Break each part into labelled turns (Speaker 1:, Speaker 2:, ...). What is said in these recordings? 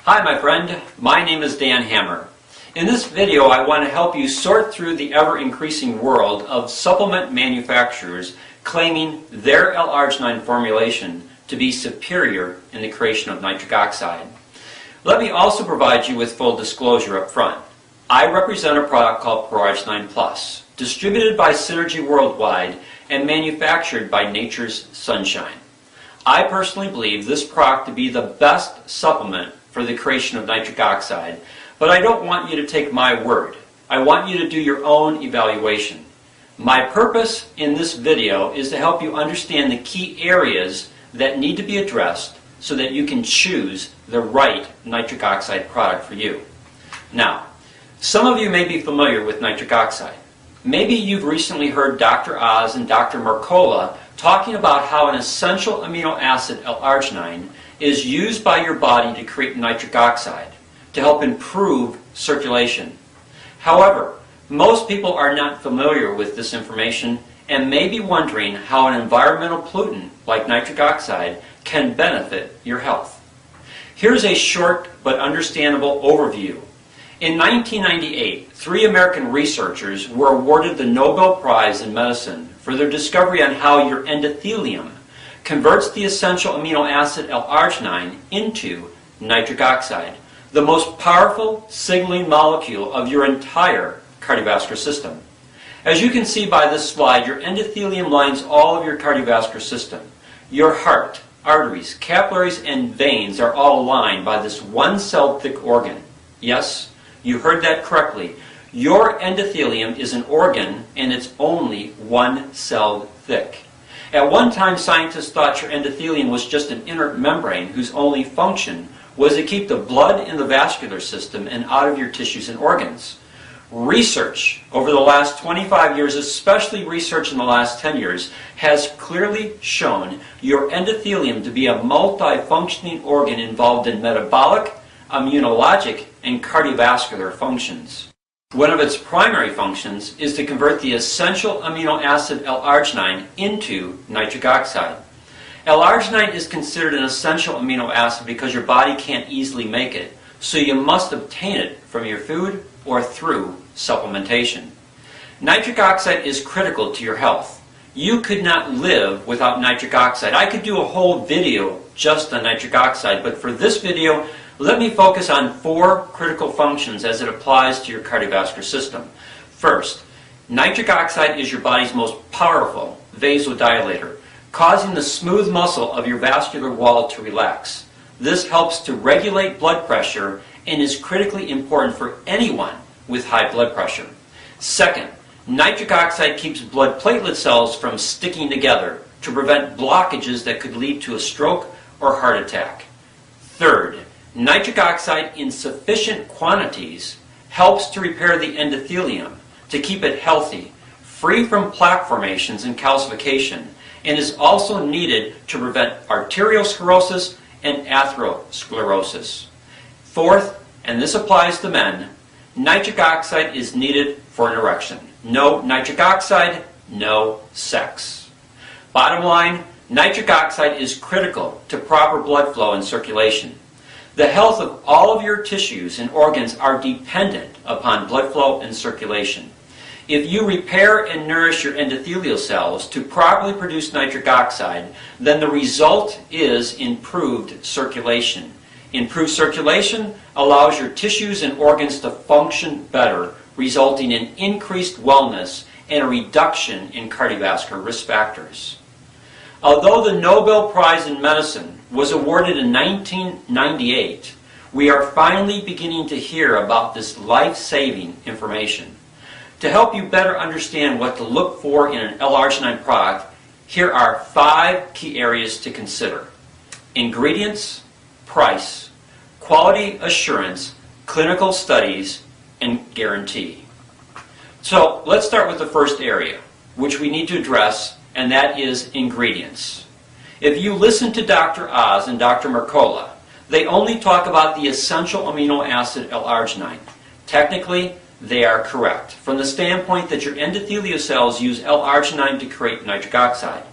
Speaker 1: Hi my friend, my name is Dan Hammer. In this video I want to help you sort through the ever-increasing world of supplement manufacturers claiming their L-arginin formulation to be superior in the creation of nitric oxide. Let me also provide you with full disclosure up front. I represent a product called ProArgi-9 Plus, distributed by Synergy Worldwide and manufactured by Nature's Sunshine. I personally believe this product to be the best supplement for the creation of nitric oxide, but I don't want you to take my word. I want you to do your own evaluation. My purpose in this video is to help you understand the key areas that need to be addressed so that you can choose the right nitric oxide product for you. Now, some of you may be familiar with nitric oxide. Maybe you've recently heard Dr. Oz and Dr. Mercola talking about how an essential amino acid, L-arginin, is used by your body to create nitric oxide to help improve circulation. However, most people are not familiar with this information and may be wondering how an environmental pollutant like nitric oxide can benefit your health. Here's a short but understandable overview. In 1998, 3 American researchers were awarded the Nobel Prize in Medicine for their discovery on how your endothelium converts the essential amino acid L-arginin into nitric oxide, the most powerful signaling molecule of your entire cardiovascular system. As you can see by this slide, your endothelium lines all of your cardiovascular system. Your heart, arteries, capillaries, and veins are all lined by this one-celled thick organ. Yes, you heard that correctly. Your endothelium is an organ and it's only one-celled thick. At one time, scientists thought your endothelium was just an inert membrane whose only function was to keep the blood in the vascular system and out of your tissues and organs. Research over the last 25 years, especially research in the last 10 years, has clearly shown your endothelium to be a multifunctioning organ involved in metabolic, immunologic, and cardiovascular functions. One of its primary functions is to convert the essential amino acid L-arginin into nitric oxide. L-arginin is considered an essential amino acid because your body can't easily make it, so you must obtain it from your food or through supplementation. Nitric oxide is critical to your health. You could not live without nitric oxide. I could do a whole video just on nitric oxide, but for this video, let me focus on 4 critical functions as it applies to your cardiovascular system. First, nitric oxide is your body's most powerful vasodilator, causing the smooth muscle of your vascular wall to relax. This helps to regulate blood pressure and is critically important for anyone with high blood pressure. Second, nitric oxide keeps blood platelet cells from sticking together to prevent blockages that could lead to a stroke or heart attack. Third, nitric oxide in sufficient quantities helps to repair the endothelium to keep it healthy, free from plaque formations and calcification, and is also needed to prevent arteriosclerosis and atherosclerosis. Fourth, and this applies to men, nitric oxide is needed for an erection. No nitric oxide, no sex. Bottom line, nitric oxide is critical to proper blood flow and circulation. The health of all of your tissues and organs are dependent upon blood flow and circulation. If you repair and nourish your endothelial cells to properly produce nitric oxide, then the result is improved circulation. Improved circulation allows your tissues and organs to function better, resulting in increased wellness and a reduction in cardiovascular risk factors. Although the Nobel Prize in Medicine was awarded in 1998, we are finally beginning to hear about this life-saving information. To help you better understand what to look for in an L-arginin product, here are 5 key areas to consider: ingredients, price, quality assurance, clinical studies, and guarantee. So let's start with the first area, which we need to address, and that is ingredients. If you listen to Dr. Oz and Dr. Mercola, they only talk about the essential amino acid L-arginin. Technically, they are correct from the standpoint that your endothelial cells use L-arginin to create nitric oxide.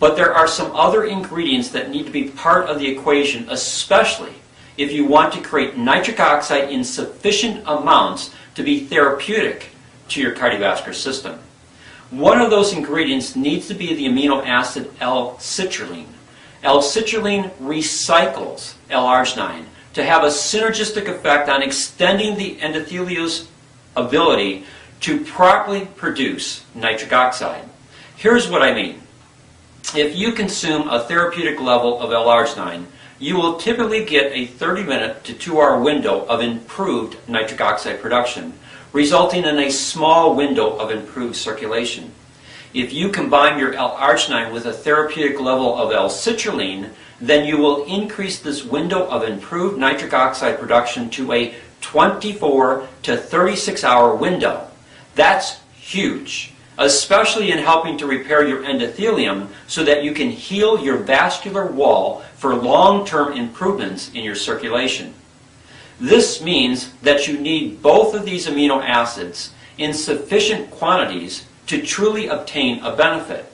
Speaker 1: But there are some other ingredients that need to be part of the equation, especially if you want to create nitric oxide in sufficient amounts to be therapeutic to your cardiovascular system. One of those ingredients needs to be the amino acid L-citrulline. L-citrulline recycles L-arginin to have a synergistic effect on extending the endothelial's ability to properly produce nitric oxide. Here's what I mean. If you consume a therapeutic level of L-arginin, you will typically get a 30-minute to 2-hour window of improved nitric oxide production, resulting in a small window of improved circulation. If you combine your L-arginin with a therapeutic level of L-citrulline, then you will increase this window of improved nitric oxide production to a 24 to 36-hour window. That's huge, especially in helping to repair your endothelium so that you can heal your vascular wall for long-term improvements in your circulation. This means that you need both of these amino acids in sufficient quantities to truly obtain a benefit.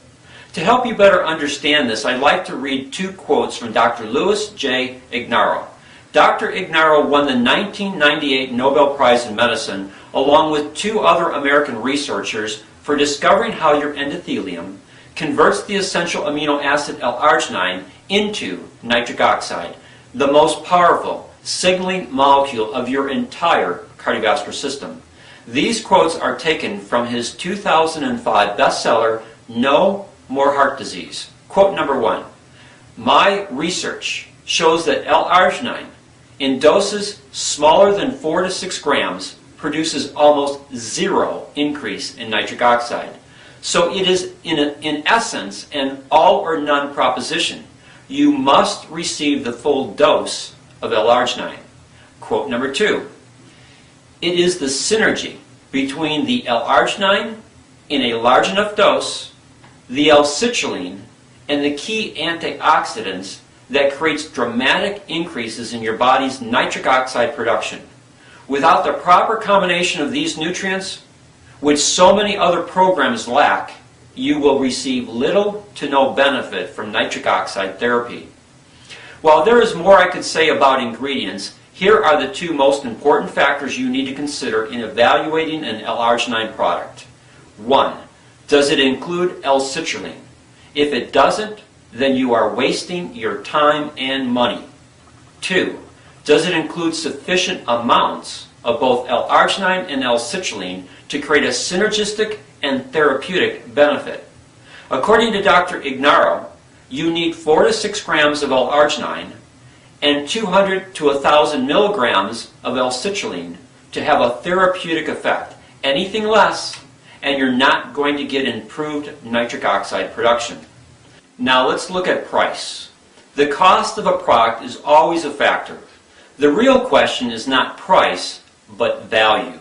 Speaker 1: To help you better understand this, I'd like to read 2 quotes from Dr. Louis J. Ignarro. Dr. Ignarro won the 1998 Nobel Prize in Medicine along with 2 other American researchers for discovering how your endothelium converts the essential amino acid L-arginin into nitric oxide, the most powerful signaling molecule of your entire cardiovascular system. These quotes are taken from his 2005 bestseller, No More Heart Disease. Quote number 1, "My research shows that L-arginin in doses smaller than 4 to 6 grams produces almost 0 increase in nitric oxide. So it is in essence an all or none proposition. You must receive the full dose of L-arginin." Quote number 2, "It is the synergy between the L-arginin in a large enough dose, the L-citrulline, and the key antioxidants that creates dramatic increases in your body's nitric oxide production. Without the proper combination of these nutrients, which so many other programs lack, you will receive little to no benefit from nitric oxide therapy." While there is more I could say about ingredients, here are the 2 most important factors you need to consider in evaluating an L-arginin product. 1. Does it include L-citrulline? If it doesn't, then you are wasting your time and money. 2. Does it include sufficient amounts of both L-arginin and L-citrulline to create a synergistic and therapeutic benefit? According to Dr. Ignarro, you need 4 to 6 grams of L-arginin and 200 to 1,000 milligrams of L-citrulline to have a therapeutic effect. Anything less, and you're not going to get improved nitric oxide production. Now let's look at price. The cost of a product is always a factor. The real question is not price, but value.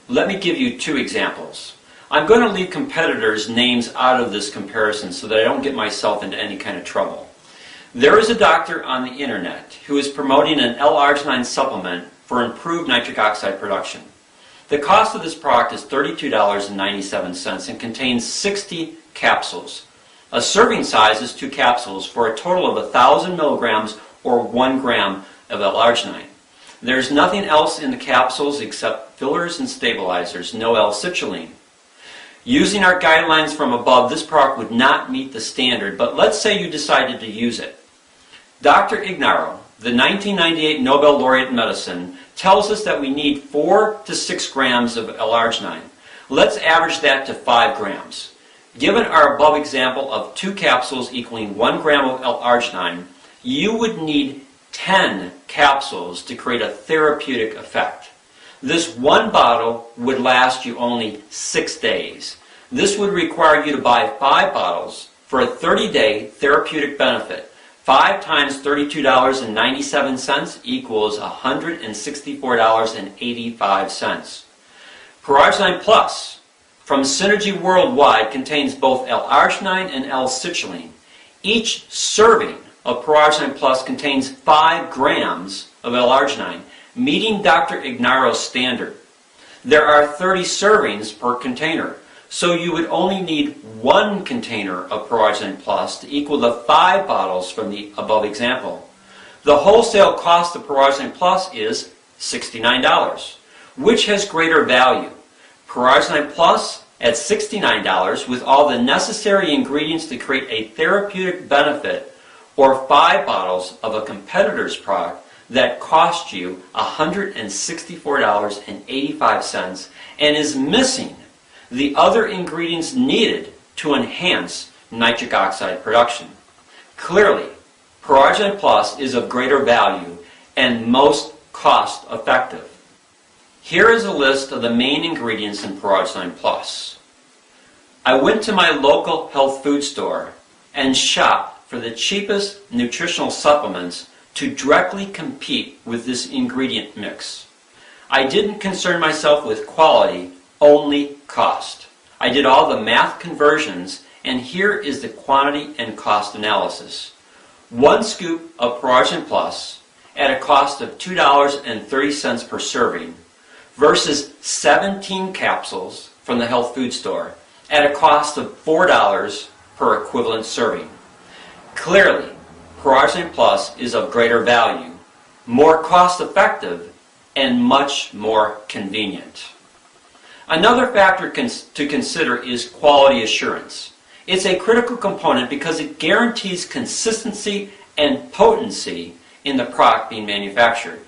Speaker 1: Let me give you 2 examples. I'm going to leave competitors' names out of this comparison so that I don't get myself into any kind of trouble. There is a doctor on the internet who is promoting an L-arginin supplement for improved nitric oxide production. The cost of this product is $32.97 and contains 60 capsules. A serving size is 2 capsules for a total of 1,000 milligrams or 1 gram of L-arginin. There's nothing else in the capsules except fillers and stabilizers, no L-citrulline. Using our guidelines from above, this product would not meet the standard, but let's say you decided to use it. Dr. Ignarro, the 1998 Nobel laureate in medicine, tells us that we need 4 to 6 grams of L-arginin. Let's average that to 5 grams. Given our above example of 2 capsules equaling 1 gram of L-arginin, you would need 10 capsules to create a therapeutic effect. This 1 bottle would last you only 6 days. This would require you to buy 5 bottles for a 30-day therapeutic benefit. 5 times $32.97 equals $164.85. ProArgi-9 Plus from Synergy Worldwide contains both L-arginin and L-citrulline. Each serving of ProArgi-9 Plus contains 5 grams of L-arginin, meeting Dr. Ignarro's standard. There are 30 servings per container, so you would only need 1 container of ProArgi-9 Plus to equal the 5 bottles from the above example. The wholesale cost of ProArgi-9 Plus is $69. Which has greater value? ProArgi-9 Plus at $69 with all the necessary ingredients to create a therapeutic benefit, or 5 bottles of a competitor's product that cost you $164.85 and is missing the other ingredients needed to enhance nitric oxide production. Clearly, ProArgi-9 Plus is of greater value and most cost effective. Here is a list of the main ingredients in ProArgi-9 Plus. I went to my local health food store and shopped for the cheapest nutritional supplements to directly compete with this ingredient mix. I didn't concern myself with quality, only cost. I did all the math conversions, and here is the quantity and cost analysis. 1 scoop of ProArgi-9 Plus at a cost of $2.30 per serving versus 17 capsules from the health food store at a cost of $4 per equivalent serving. Clearly, ProArgi-9 Plus is of greater value, more cost-effective, and much more convenient. Another factor to consider is quality assurance. It's a critical component because it guarantees consistency and potency in the product being manufactured.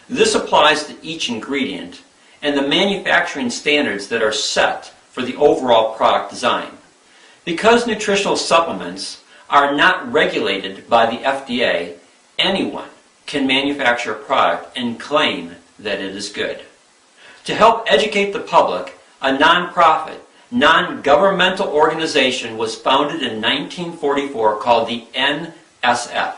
Speaker 1: This applies to each ingredient and the manufacturing standards that are set for the overall product design. Because nutritional supplements are not regulated by the FDA, anyone can manufacture a product and claim that it is good. To help educate the public, a nonprofit, non-governmental organization was founded in 1944 called the NSF.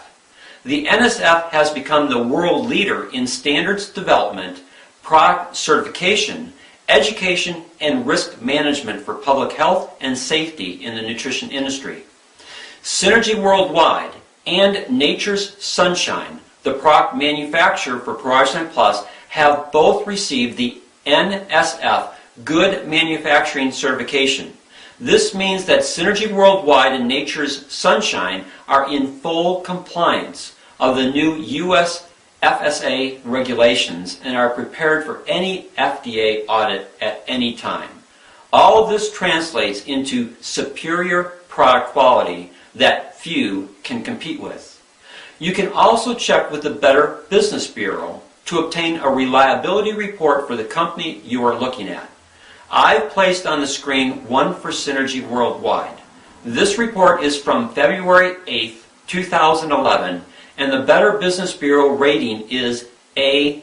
Speaker 1: The NSF has become the world leader in standards development, product certification, education, and risk management for public health and safety in the nutrition industry. Synergy Worldwide and Nature's Sunshine, the product manufacturer for ProArgi-9 Plus, have both received the NSF Good Manufacturing Certification. This means that Synergy Worldwide and Nature's Sunshine are in full compliance of the new U.S. FSA regulations and are prepared for any FDA audit at any time. All of this translates into superior product quality that few can compete with. You can also check with the Better Business Bureau to obtain a reliability report for the company you are looking at. I've placed on the screen one for Synergy Worldwide. This report is from February 8, 2011, and the Better Business Bureau rating is A+.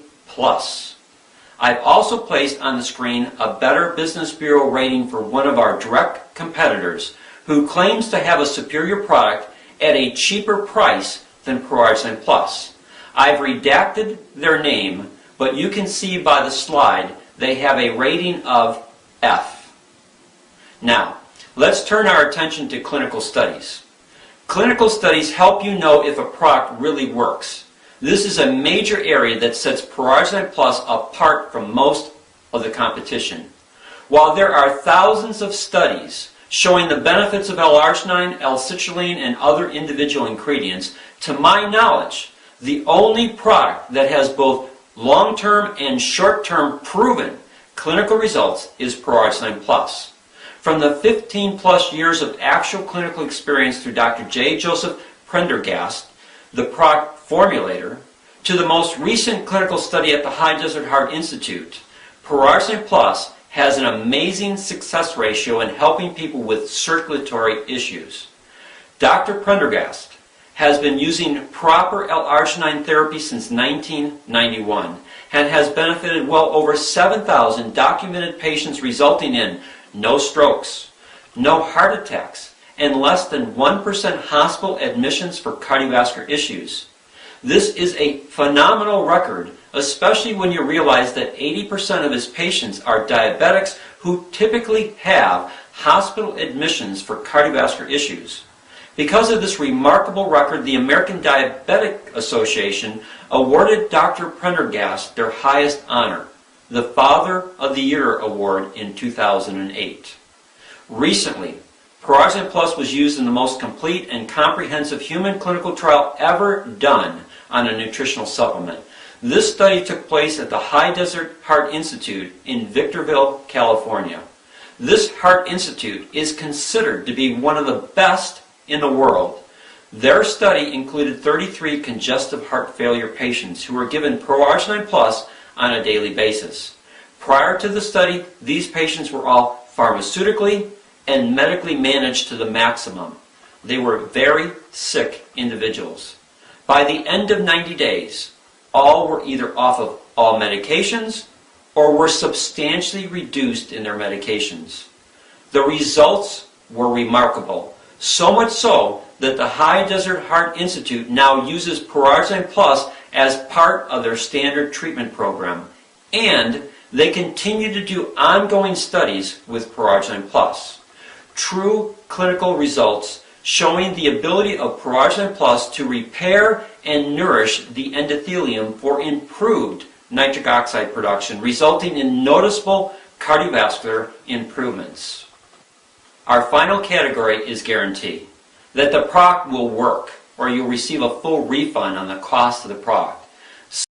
Speaker 1: I've also placed on the screen a Better Business Bureau rating for one of our direct competitors who claims to have a superior product at a cheaper price than ProArgi-9 Plus. I've redacted their name, but you can see by the slide they have a rating of F. Now, let's turn our attention to clinical studies. Clinical studies help you know if a product really works. This is a major area that sets ProArgi-9 Plus apart from most of the competition. While there are thousands of studies showing the benefits of L-arginin, L-citrulline, and other individual ingredients, to my knowledge, the only product that has both long-term and short-term proven clinical results is ProArgi-9 Plus. From the 15-plus years of actual clinical experience through Dr. J. Joseph Prendergast, the product formulator, to the most recent clinical study at the High Desert Heart Institute, ProArgi-9 Plus has an amazing success ratio in helping people with circulatory issues. Dr. Prendergast has been using proper L-arginin therapy since 1991 and has benefited well over 7,000 documented patients, resulting in no strokes, no heart attacks, and less than 1% hospital admissions for cardiovascular issues. This is a phenomenal record, especially when you realize that 80% of his patients are diabetics who typically have hospital admissions for cardiovascular issues. Because of this remarkable record, the American Diabetic Association awarded Dr. Prendergast their highest honor, the Father of the Year Award, in 2008. Recently, ProArgi-9 Plus was used in the most complete and comprehensive human clinical trial ever done on a nutritional supplement. This study took place at the High Desert Heart Institute in Victorville, California. This Heart Institute is considered to be one of the best in the world. Their study included 33 congestive heart failure patients who were given ProArgi-9 Plus on a daily basis. Prior to the study, these patients were all pharmaceutically and medically managed to the maximum. They were very sick individuals. By the end of 90 days, all were either off of all medications or were substantially reduced in their medications. The results were remarkable, so much so that the High Desert Heart Institute now uses ProArgi-9 Plus as part of their standard treatment program, and they continue to do ongoing studies with ProArgi-9 Plus. True clinical results showing the ability of ProArgi-9 Plus to repair and nourish the endothelium for improved nitric oxide production, resulting in noticeable cardiovascular improvements. Our final category is guarantee, that the product will work, or you'll receive a full refund on the cost of the product.